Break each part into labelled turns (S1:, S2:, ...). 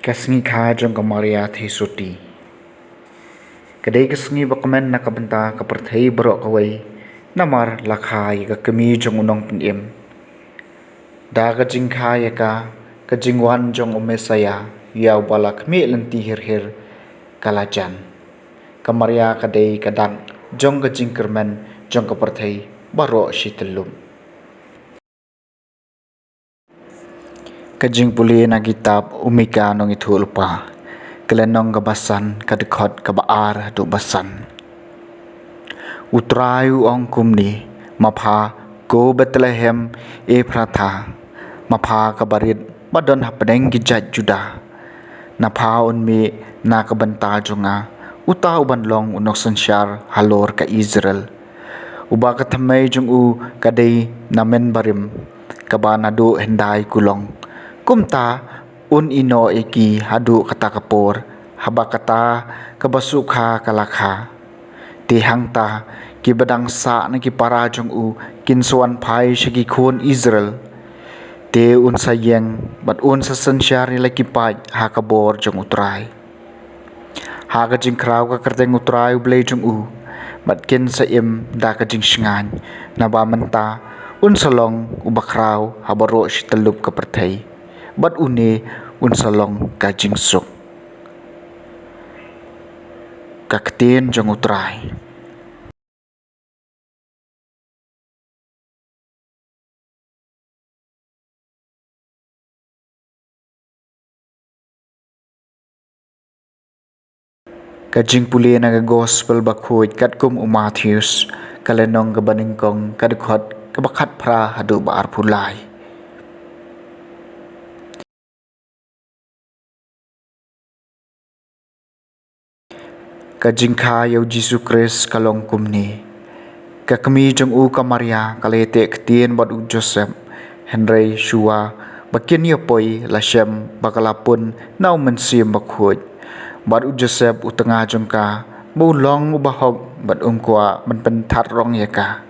S1: Kasngi kha jong kamaria thi suti. Kadai kasngi bakamen nakabenta kaperthai borok kawai namar lakhai ka kemi jong unong penim. Da ka jingkha ka jingwan jong umesaya yaw balak mi lenti hir kalajan. Kamaria kadai kadang jong ka jingkermen jong kaperthai borok shitelum. Kajing puli na kitab umika nong itu lupa. Kelenong kebasan kadekot kebaar du basan. Utrayu ong kumni mapha go Bethlehem pratha. Mapha kabarit badon hapedeng gijat juda. Napha unmi na kebenta jonga uta uban long unok sensyar halor ka Israel. Uba katamay jong u kadai namen barim kabana du hendai kulong. Kumta un ino eki hadu kata kapor haba kata kabasukha kalakha ti hangta ki badang sa na ki para jong u kinsuan phai shiki khon Israel te un sayeng bat un sa sansyar ni laki pai ha kabor jong utrai ha ka jing kraw ka kerteng utrai blei jong u bat kin sa im da ka jing shngan na ba menta un salong ubakraw habaro shitalup ka perthai bat une un salong ka jing suk ka kten jong utrai ka jing puli na ka gospel bakhoi katkum Matthews kalenong ka baningkong kadkhot kabakat phra hadu baar phulai ka jingkha yaw Jesus Christ kalong kumni ka kami jong u kamaria kalete ktien bot u Joseph Henry Shua bakin yo poi la shem bakalapun nau mensim bakhoj bat u Joseph u tengah jong ka bu long u bahok bat kwa man pen that rong yaka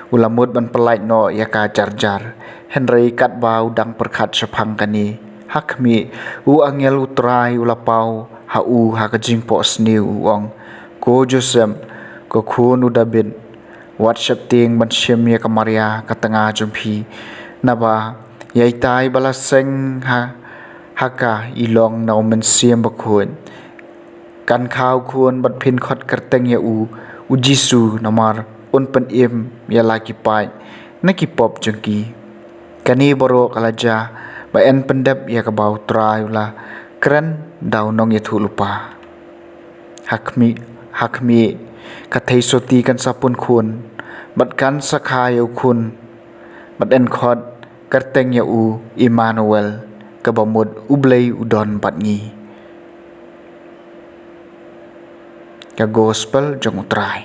S1: ulamut ban pelait no yaka jarjar Henry kat bau dang perkhat shapang kani hakmi u angel utrai ulapau ha u ha ka jing po sniu ong ko Joseph ko khun u David WhatsApp ting ban shem ya kamaria ka tengah jompi naba yai tai balaseng ha haka ilong nau men siem bakhun kan khau khun bat phin khot kerteng ya u Jisu namar un pen im ya laki pai na ki pop jengki kani boro kalaja ba en pendep ya ka bau trai la kren dau nong ya thu lupa hakmi ka thei soti kan sapun khun bat kan sakha yo khun bat en khot kerteng ya u Emmanuel ka bamut ublei udon bat ngi ka gospel jong utrai